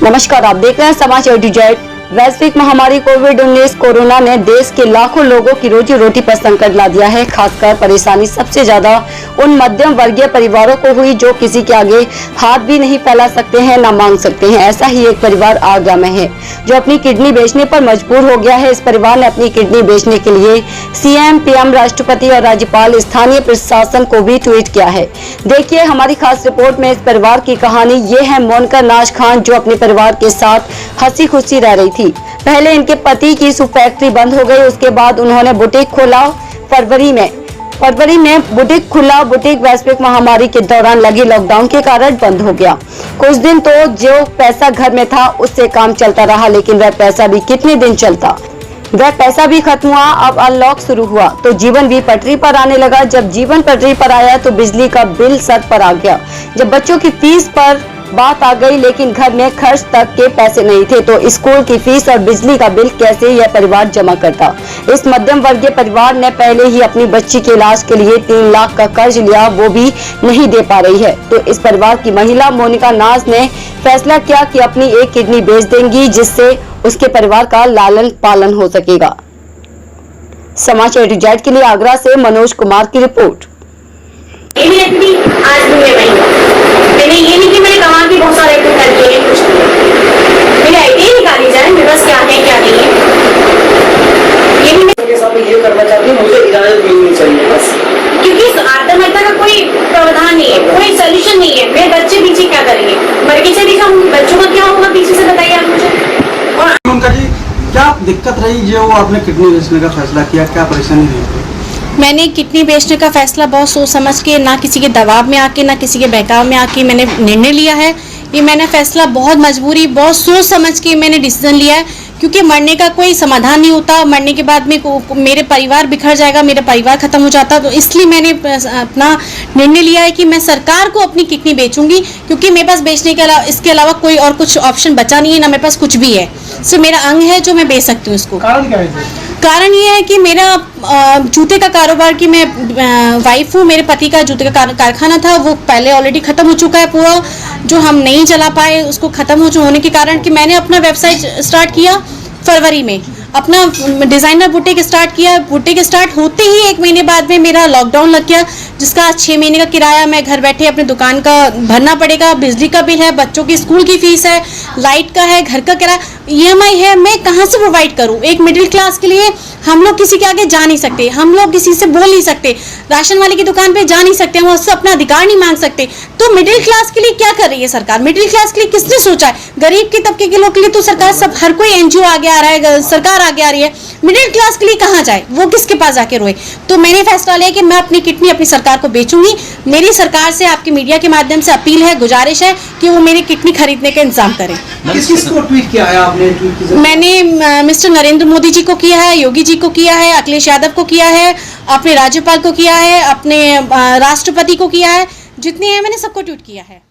नमस्कार, आप देख रहे हैं समाचार A to Z। वैश्विक महामारी कोविड-19 कोरोना ने देश के लाखों लोगों की रोजी रोटी पर संकट ला दिया है। खासकर परेशानी सबसे ज्यादा उन मध्यम वर्गीय परिवारों को हुई जो किसी के आगे हाथ भी नहीं फैला सकते हैं, न मांग सकते हैं। ऐसा ही एक परिवार आगरा में है जो अपनी किडनी बेचने पर मजबूर हो गया है। इस परिवार ने अपनी किडनी बेचने के लिए सीएम, पीएम, राष्ट्रपति और राज्यपाल, स्थानीय प्रशासन को भी ट्वीट किया है। देखिए हमारी खास रिपोर्ट में इस परिवार की कहानी। ये है मोनिका नाज खान जो अपने परिवार के साथ हंसी खुशी रह रही थी। पहले इनके पति की सूप फैक्ट्री बंद हो गई, उसके बाद उन्होंने बुटीक खोला। फरवरी में बुटीक खुला। बुटीक वैश्विक महामारी के दौरान लगी लॉकडाउन के कारण बंद हो गया। कुछ दिन तो जो पैसा घर में था उससे काम चलता रहा, लेकिन वह पैसा भी कितने दिन चलता। वह पैसा भी खत्म हुआ। अब अनलॉक शुरू हुआ तो जीवन भी पटरी पर आने लगा। जब जीवन पटरी पर आया तो बिजली का बिल सर पर आ गया। जब बच्चों की फीस पर बात आ गई, लेकिन घर में खर्च तक के पैसे नहीं थे, तो स्कूल की फीस और बिजली का बिल कैसे यह परिवार जमा करता। इस मध्यम वर्गीय परिवार ने पहले ही अपनी बच्ची के इलाज के लिए 3 लाख का कर्ज लिया, वो भी नहीं दे पा रही है। तो इस परिवार की महिला मोनिका नाज ने फैसला किया कि अपनी एक किडनी बेच देंगी, जिससे उसके परिवार का लालन पालन हो सकेगा। समाचार A to Z के लिए आगरा से मनोज कुमार की रिपोर्ट। मैंने ये नहीं कि मैंने कमा के बहुत सारे करके कुछ मेरी आइडिया निकाली जाए मेरे पास क्या है क्या नहीं है। ये भी मैं साथ ये करना चाहती हूँ, मुझे इजाजत मिलनी चाहिए बस, क्योंकि आत्महत्या का कोई प्रावधान नहीं है, कोई सोल्यूशन नहीं है। मेरे बच्चे पीछे क्या करेंगे, मर के चले जाऊंगी, बच्चों का क्या होगा पीछे से बताइए आप मुझे। और उनका जी क्या दिक्कत रही जो आपने किडनी बेचने का फैसला किया, क्या परेशानी रही? मैंने किडनी बेचने का फैसला बहुत सोच समझ के, ना किसी के दबाव में आके, ना किसी के बहकाव में आके मैंने निर्णय लिया है। ये मैंने फैसला बहुत मजबूरी, बहुत सोच समझ के मैंने डिसीजन लिया है, क्योंकि मरने का कोई समाधान नहीं होता। मरने के बाद में मेरे परिवार बिखर जाएगा, मेरा परिवार खत्म हो जाता। तो इसलिए मैंने अपना निर्णय लिया है कि मैं सरकार को अपनी किडनी बेचूंगी, क्योंकि मेरे पास बेचने के अलावा इसके अलावा कोई और कुछ ऑप्शन बचा नहीं है, ना मेरे पास कुछ भी है। सिर्फ मेरा अंग है जो मैं बेच सकती हूँ इसको। कारण क्या है? कारण ये है कि मेरा जूते का कारोबार की मैं वाइफ हूँ। मेरे पति का जूते का कारखाना था, वो पहले ऑलरेडी ख़त्म हो चुका है पूरा, जो हम नहीं चला पाए उसको ख़त्म होने के कारण कि मैंने अपना वेबसाइट स्टार्ट किया फरवरी में, अपना डिज़ाइनर बुटीक स्टार्ट किया। बुटीक स्टार्ट होते ही 1 महीने बाद में मेरा लॉकडाउन लग गया, जिसका 6 महीने का किराया मैं घर बैठे अपने दुकान का भरना पड़ेगा। बिजली का बिल है, बच्चों की स्कूल की फीस है, लाइट का है, घर का किराया, EMI है, मैं कहाँ से प्रोवाइड करूँ। एक मिडिल क्लास के लिए हम लोग किसी के आगे जा नहीं सकते, हम लोग किसी से बोल नहीं सकते, राशन वाले की दुकान पे जा नहीं सकते, हम उससे अपना अधिकार नहीं मांग सकते। तो मिडिल क्लास के लिए क्या कर रही है सरकार? मिडिल क्लास के लिए किसने सोचा है? गरीब के तबके के लोग के लिए तो सरकार सब हर कोई NGO आगे आ रहा है, सरकार आगे आ रही है। मिडिल क्लास के लिए कहाँ जाए, वो किसके पास जाके रोए? तो मैंने फैसला लिया कि मैं अपनी किडनी अपनी सरकार को बेचूंगी। मेरी सरकार से, आपकी मीडिया के माध्यम से अपील है, गुजारिश है कि वो मेरी किडनी खरीदने का इंतजाम करें। किसको ट्वीट किया है आपने? मैंने मिस्टर नरेंद्र मोदी जी को किया है, योगी जी को किया है, अखिलेश यादव को किया है, अपने राज्यपाल को किया है, अपने राष्ट्रपति को किया है, जितने हैं मैंने सबको ट्वीट किया है।